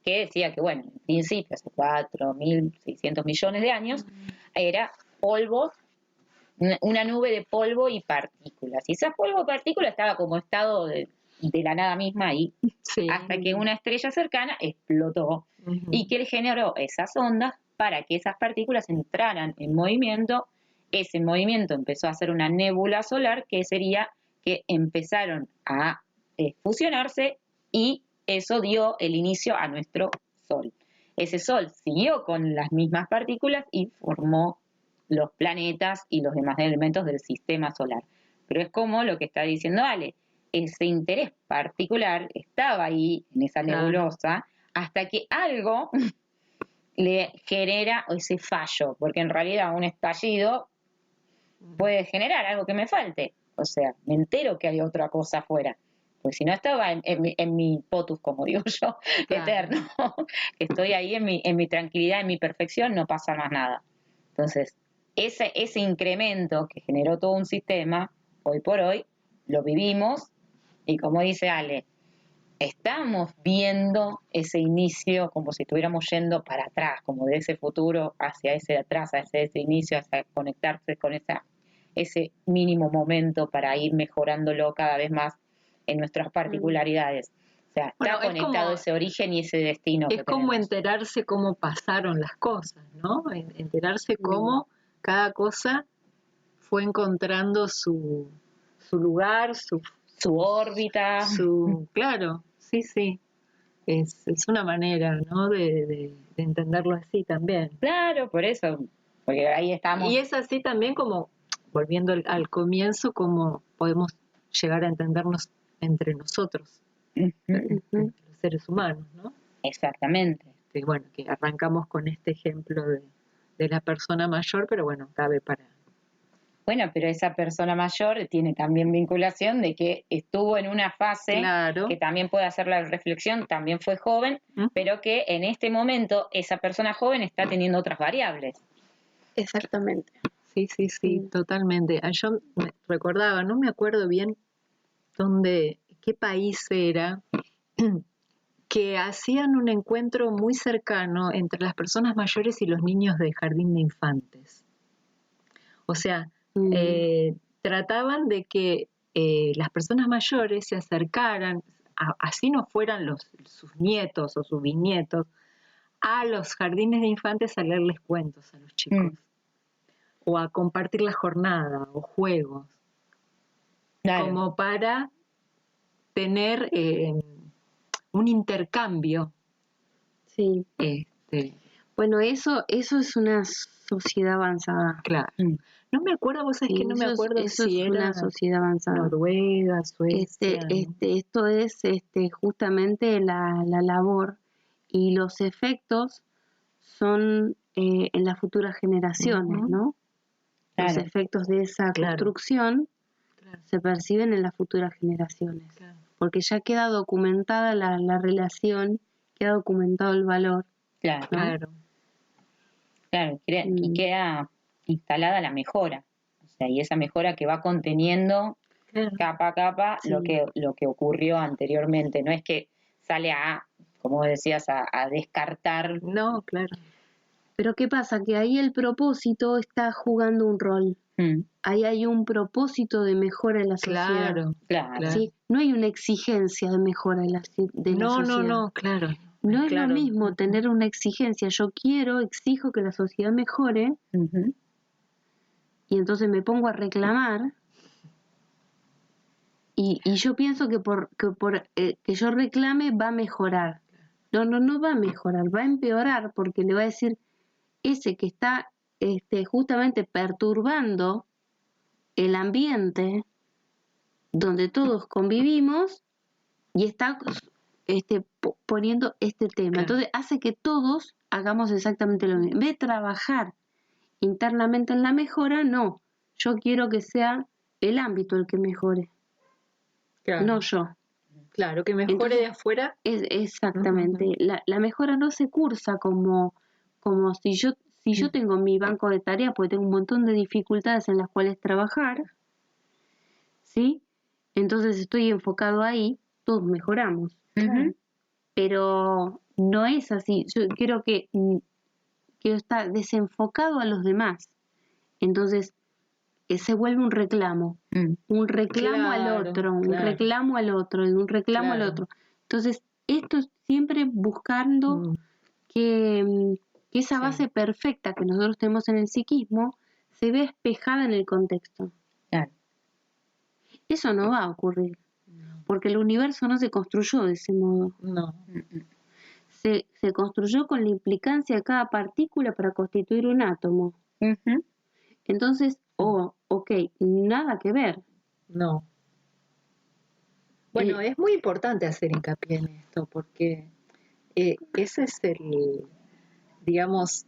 que decía que, en principio, hace 4.600 millones de años, era polvo, una nube de polvo y partículas. Y esa polvo y partículas estaba como estado de la nada misma ahí, hasta que una estrella cercana explotó y que generó esas ondas para que esas partículas entraran en movimiento. Ese movimiento empezó a ser una nébula solar, que sería que empezaron a fusionarse y eso dio el inicio a nuestro Sol. Ese Sol siguió con las mismas partículas y formó los planetas y los demás elementos del sistema solar. Pero es como lo que está diciendo Ale, ese interés particular estaba ahí en esa nebulosa hasta que algo le genera ese fallo, porque en realidad un estallido puede generar algo que me falte. O sea, me entero que hay otra cosa afuera. Pues si no estaba en mi potus, como digo yo, eterno, estoy ahí en mi tranquilidad, en mi perfección, no pasa más nada. Entonces, ese incremento que generó todo un sistema, hoy por hoy, lo vivimos, y como dice Ale, estamos viendo ese inicio como si estuviéramos yendo para atrás, como de ese futuro hacia ese de atrás, hacia ese inicio, hacia conectarse con ese mínimo momento para ir mejorándolo cada vez más en nuestras particularidades. O sea, está conectado como, ese origen y ese destino. Es como enterarse cómo pasaron las cosas, ¿no? Enterarse cómo cada cosa fue encontrando su lugar, su órbita. Claro, sí. Es una manera, ¿no? De entenderlo así también. Claro, por eso, porque ahí estamos. Y es así también como, volviendo al comienzo, como podemos llegar a entendernos entre nosotros, entre los seres humanos, ¿no? Exactamente. Y bueno, que arrancamos con este ejemplo de la persona mayor, pero bueno, cabe para... Bueno, pero esa persona mayor tiene también vinculación de que estuvo en una fase que también puede hacer la reflexión, también fue joven, pero que en este momento esa persona joven está teniendo otras variables. Exactamente. Sí, totalmente. Yo me recordaba, no me acuerdo bien qué país era, que hacían un encuentro muy cercano entre las personas mayores y los niños de jardín de infantes. O sea, trataban de que las personas mayores se acercaran, así no fueran sus nietos o sus bisnietos, a los jardines de infantes a leerles cuentos a los chicos, o a compartir la jornada, o juegos, como para tener un intercambio. Sí. Bueno, eso es una sociedad avanzada. Claro. No me acuerdo, vos sabés que no me acuerdo si era una sociedad avanzada. Noruega, Suecia. Esto es justamente la labor, y los efectos son en las futuras generaciones, ¿no? Los efectos de esa construcción se perciben en las futuras generaciones, porque ya queda documentada la relación, queda documentado el valor. Claro, y queda instalada la mejora, o sea, y esa mejora que va conteniendo capa a capa lo que ocurrió anteriormente, no es que sale como decías, a descartar. No, claro. Pero ¿qué pasa? Que ahí el propósito está jugando un rol. Ahí hay un propósito de mejora en la sociedad. Claro. ¿Sí? No hay una exigencia de mejora de la sociedad. No, claro. No es lo mismo tener una exigencia. Yo exijo que la sociedad mejore, y entonces me pongo a reclamar, y yo pienso que que yo reclame va a mejorar. No va a mejorar, va a empeorar, porque le va a decir ese que está justamente perturbando el ambiente donde todos convivimos, y está poniendo este tema. Entonces hace que todos hagamos exactamente lo mismo. En vez de trabajar internamente en la mejora, no. Yo quiero que sea el ámbito el que mejore, no yo. Claro, que mejore. Entonces, de afuera. Exactamente. La mejora no se cursa como si yo tengo mi banco de tareas, porque tengo un montón de dificultades en las cuales trabajar, ¿sí? Entonces estoy enfocado ahí, todos mejoramos. Pero no es así. Yo quiero que estar desenfocado a los demás. Entonces se vuelve un reclamo. Un reclamo al otro, un reclamo al otro, y un reclamo al otro. Entonces, esto es siempre buscando que esa base perfecta que nosotros tenemos en el psiquismo se vea espejada en el contexto. Eso no va a ocurrir, porque el universo no se construyó de ese modo. No. Se construyó con la implicancia de cada partícula para constituir un átomo. Entonces, nada que ver. No. Bueno, es muy importante hacer hincapié en esto, porque ese es digamos,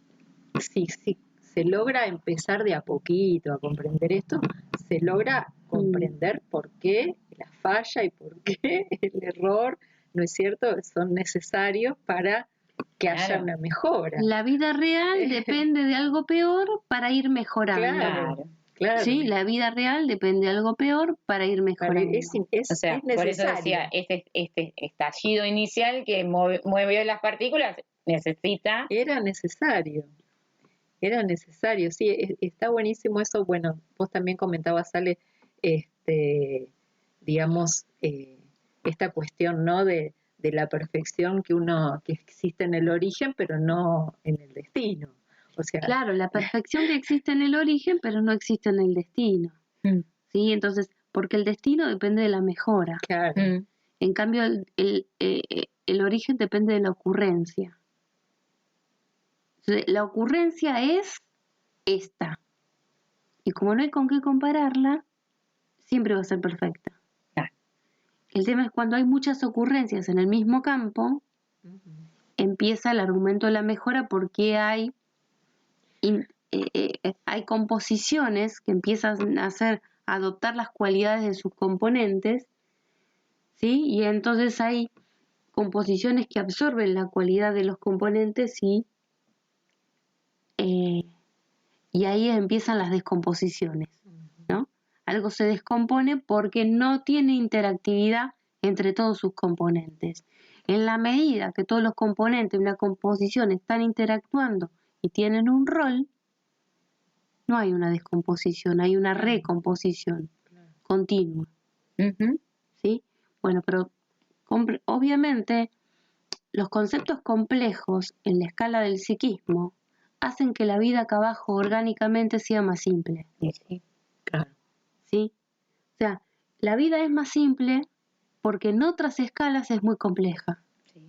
si se logra empezar de a poquito a comprender esto, se logra comprender por qué la falla y por qué el error, ¿no es cierto?, son necesarios para que haya una mejora. La vida real depende de algo peor para ir mejorando. Claro. ¿sí? La vida real depende de algo peor para ir mejorando. O sea, por eso decía, este estallido inicial que movió las partículas necesita... Era necesario, sí, está buenísimo eso. Bueno, vos también comentabas, Ale, digamos, esta cuestión, ¿no? De la perfección que existe en el origen, pero no en el destino. O sea, claro, la perfección que existe en el origen, pero no existe en el destino. ¿Sí? Entonces, porque el destino depende de la mejora. claro. En cambio, el origen depende de la ocurrencia. Entonces, la ocurrencia es esta. Y como no hay con qué compararla, siempre va a ser perfecta. El tema es cuando hay muchas ocurrencias en el mismo campo, empieza el argumento de la mejora porque hay composiciones que empiezan a adoptar las cualidades de sus componentes, ¿sí? Y entonces hay composiciones que absorben la cualidad de los componentes y ahí empiezan las descomposiciones, ¿no? Algo se descompone porque no tiene interactividad entre todos sus componentes. En la medida que todos los componentes de una composición están interactuando y tienen un rol, no hay una descomposición, hay una recomposición continua. ¿Sí? Bueno, pero obviamente los conceptos complejos en la escala del psiquismo hacen que la vida acá abajo orgánicamente sea más simple. Sí, claro. ¿Sí? O sea, la vida es más simple porque en otras escalas es muy compleja. Sí.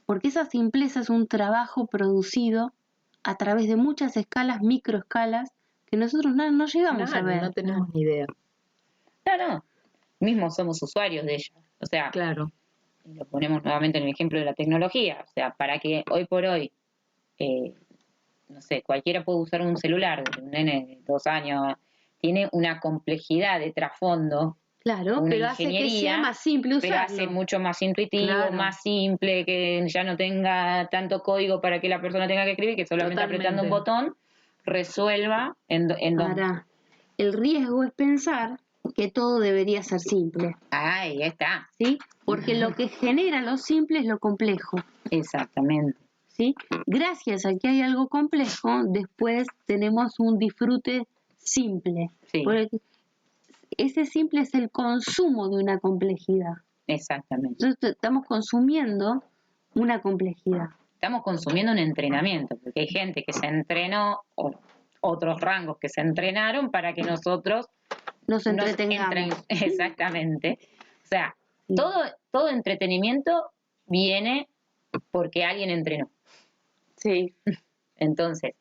Porque esa simpleza es un trabajo producido a través de muchas escalas, microescalas, que nosotros no llegamos a ver. No tenemos ni idea. No. Mismos somos usuarios de ella. O sea, claro. Lo ponemos nuevamente en el ejemplo de la tecnología. O sea, para que hoy por hoy, no sé, cualquiera puede usar un celular, un nene de 2 años, tiene una complejidad de trasfondo. Claro, una pero ingeniería, hace que sea más simple usarlo. Pero hace mucho más intuitivo, Claro. más simple, que ya no tenga tanto código para que la persona tenga que escribir, que solamente apretando un botón resuelva Ahora, el riesgo es pensar que todo debería ser simple. Ahí está. ¿Sí? Porque lo que genera lo simple es lo complejo. Exactamente. ¿Sí? Gracias a que hay algo complejo, después tenemos un disfrute simple. Sí. Porque ese simple es el consumo de una complejidad. Exactamente. Entonces estamos consumiendo una complejidad. Estamos consumiendo un entrenamiento, porque hay gente que se entrenó, o otros rangos que se entrenaron para que nosotros nos entretengamos. Exactamente. O sea, sí. todo entretenimiento viene porque alguien entrenó. Sí. Entonces,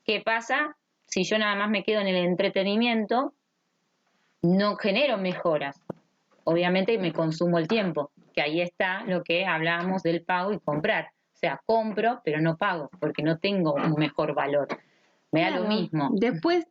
¿qué pasa si yo nada más me quedo en el entretenimiento? No genero mejoras. Obviamente me consumo el tiempo, que ahí está lo que hablábamos del pago y comprar. O sea, compro, pero no pago, porque no tengo un mejor valor. Me da lo mismo. Después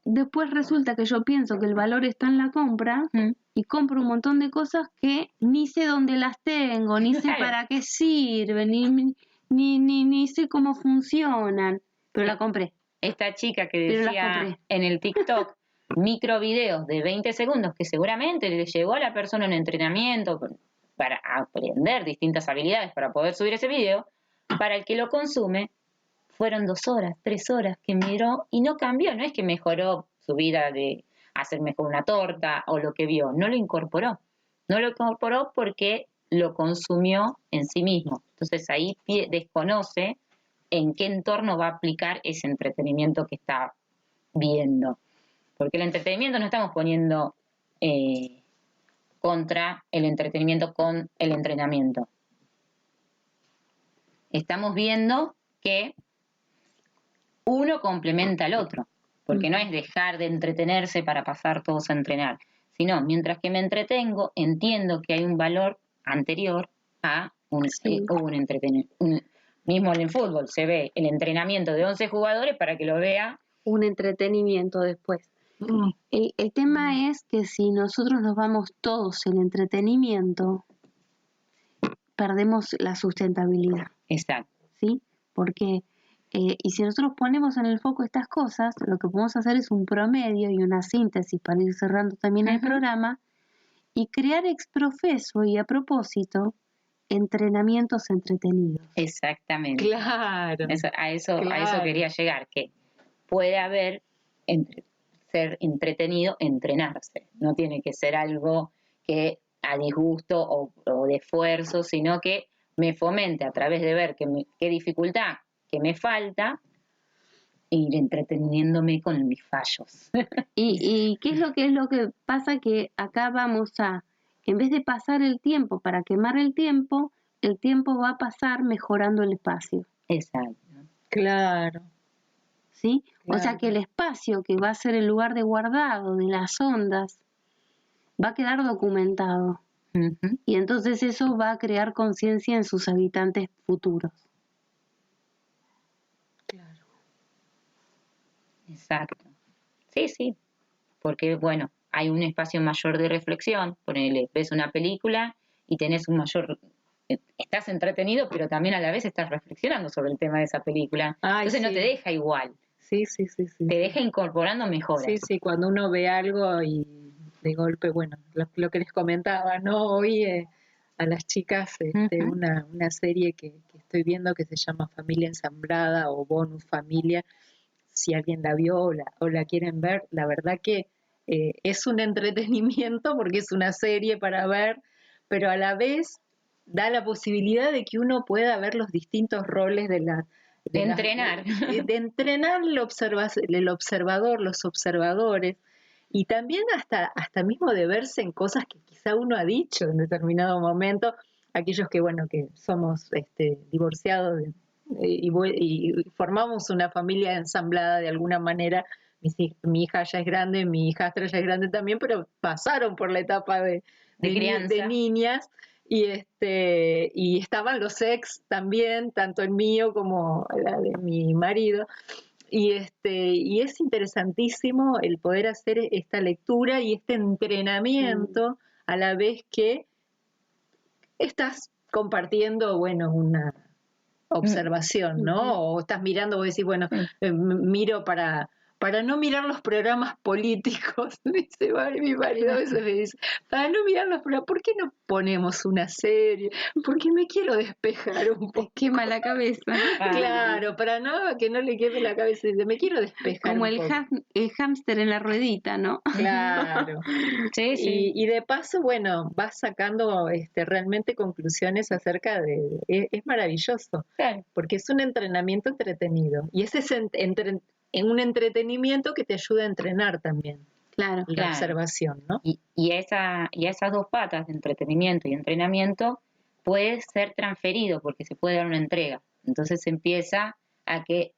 resulta que yo pienso que el valor está en la compra y compro un montón de cosas que ni sé dónde las tengo, ni sé para qué sirven, ni sé cómo funcionan, pero la compré. Esta chica que decía en el TikTok micro videos de 20 segundos que seguramente le llegó a la persona un entrenamiento para aprender distintas habilidades para poder subir ese video, para el que lo consume fueron 2 horas, 3 horas que miró y no cambió, no es que mejoró su vida de hacer mejor una torta o lo que vio, no lo incorporó porque lo consumió en sí mismo. Entonces ahí desconoce en qué entorno va a aplicar ese entretenimiento que está viendo. Porque el entretenimiento no estamos poniendo contra el entretenimiento con el entrenamiento. Estamos viendo que uno complementa al otro, porque no es dejar de entretenerse para pasar todos a entrenar, sino mientras que me entretengo, entiendo que hay un valor anterior a un entretenimiento. Mismo en el fútbol se ve el entrenamiento de 11 jugadores para que lo vea un entretenimiento después. El tema es que si nosotros nos vamos todos en entretenimiento, perdemos la sustentabilidad. Exacto. ¿Sí? Porque Y si nosotros ponemos en el foco estas cosas, lo que podemos hacer es un promedio y una síntesis para ir cerrando también el programa y crear exprofeso y a propósito entrenamientos entretenidos. Exactamente. Claro. A eso quería llegar, que puede haber, ser entretenido, entrenarse. No tiene que ser algo que a disgusto o de esfuerzo, sino que me fomente a través de ver qué dificultad que me falta, ir entreteniéndome con mis fallos. ¿Y qué es lo que pasa? Que acá vamos a, en vez de pasar el tiempo para quemar el tiempo va a pasar mejorando el espacio. Exacto. Claro. ¿Sí? Claro. O sea que el espacio que va a ser el lugar de guardado de las ondas va a quedar documentado. Uh-huh. Y entonces eso va a crear conciencia en sus habitantes futuros. Claro. Exacto. Sí, porque bueno, hay un espacio mayor de reflexión, ponele, ves una película y tenés un mayor, estás entretenido, pero también a la vez estás reflexionando sobre el tema de esa película. Entonces no te deja igual. Sí. Te deja incorporando mejoras. Sí, cuando uno ve algo y de golpe, bueno, lo que les comentaba, ¿no? Hoy a las chicas Uh-huh. una serie que estoy viendo que se llama Familia Ensamblada o Bonus Familia. Si alguien la vio o la quieren ver, la verdad que es un entretenimiento porque es una serie para ver, pero a la vez da la posibilidad de que uno pueda ver los distintos roles de entrenar. De entrenar el observador, los observadores, y también hasta mismo de verse en cosas que quizá uno ha dicho en determinado momento, aquellos que, bueno, que somos divorciados y formamos una familia ensamblada de alguna manera. Mi hija ya es grande, mi hijastra ya es grande también, pero pasaron por la etapa de niñas. Y estaban los ex también, tanto el mío como la de mi marido. Y es interesantísimo el poder hacer esta lectura y este entrenamiento a la vez que estás compartiendo, bueno, una observación, ¿no? O estás mirando, vos decís, bueno, miro para no mirar los programas políticos, dice mi marido a veces me dice, para no mirar los programas, ¿por qué no ponemos una serie? Porque me quiero despejar un poco. Te quema la cabeza. Claro, para que no le queme la cabeza, dice, me quiero despejar como un poco. el hámster en la ruedita, ¿no? Claro. Sí. Y de paso, bueno, vas sacando realmente conclusiones acerca de... Es maravilloso, Claro. Porque es un entrenamiento entretenido. Y ese es un entretenimiento que te ayuda a entrenar también. Claro. La observación, ¿no? Y a esas dos patas de entretenimiento y entrenamiento puede ser transferido porque se puede dar una entrega. Entonces se empieza a que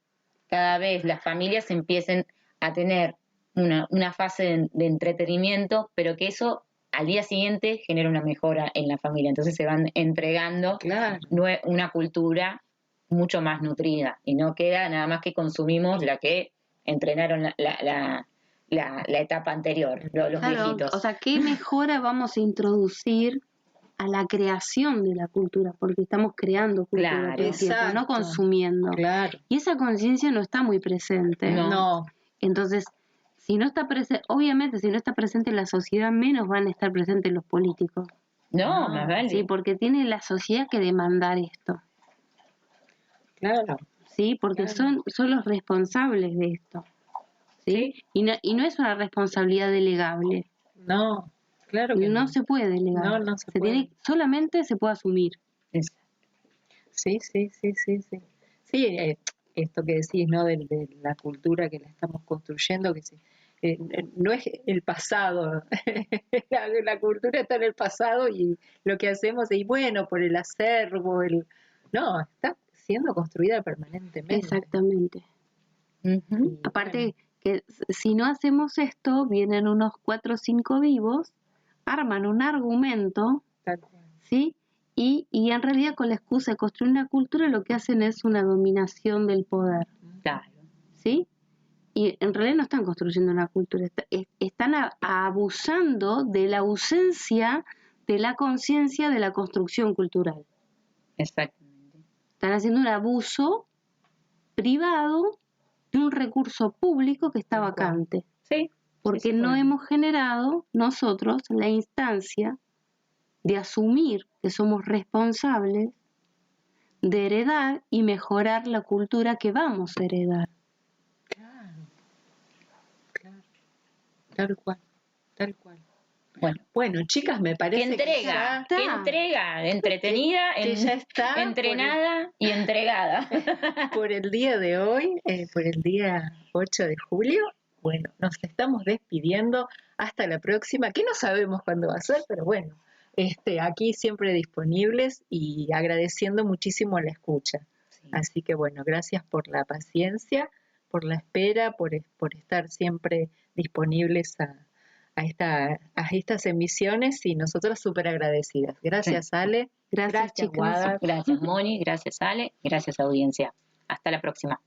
cada vez las familias empiecen a tener una fase de entretenimiento, pero que eso al día siguiente genera una mejora en la familia. Entonces se van entregando una cultura mucho más nutrida y no queda nada más que consumimos la que entrenaron la etapa anterior, los viejitos. O sea, ¿qué mejora vamos a introducir a la creación de la cultura? Porque estamos creando cultura todo el tiempo, no consumiendo. Claro. Y esa conciencia no está muy presente. No. Entonces, si no está presente, obviamente si no está presente en la sociedad, menos van a estar presentes los políticos. No, más vale. Sí, porque tiene la sociedad que demandar esto. Claro. Sí, porque son los responsables de esto. ¿Sí? Y no es una responsabilidad delegable. No, claro que no. Se puede delegar. No se puede. Solamente se puede asumir. Sí. Sí, esto que decís, ¿no? De la cultura que la estamos construyendo, que no es el pasado. la cultura está en el pasado y lo que hacemos es, bueno, por el acervo, no, está siendo construida permanentemente. Exactamente. Uh-huh. Aparte que si no hacemos esto, vienen unos 4 o 5 vivos, arman un argumento, ¿sí? Y en realidad con la excusa de construir una cultura lo que hacen es una dominación del poder. Claro. ¿Sí? Y en realidad no están construyendo una cultura, están abusando de la ausencia de la conciencia de la construcción cultural. Exactamente. Están haciendo un abuso privado de un recurso público que está vacante. Sí. Porque no hemos generado nosotros la instancia de asumir que somos responsables de heredar y mejorar la cultura que vamos a heredar. Claro, tal cual, tal cual. Bueno, chicas, me parece que entrega, entretenida, que ya está entrenada y entregada. Por el día de hoy, por el día 8 de julio, bueno, nos estamos despidiendo. Hasta la próxima, que no sabemos cuándo va a ser, pero bueno, aquí siempre disponibles y agradeciendo muchísimo la escucha. Sí. Así que bueno, gracias por la paciencia, por la espera, por estar siempre disponibles a estas emisiones y nosotras súper agradecidas. Gracias, Ale. Gracias, chicas. Gracias, Moni. Gracias, Ale. Gracias, audiencia. Hasta la próxima.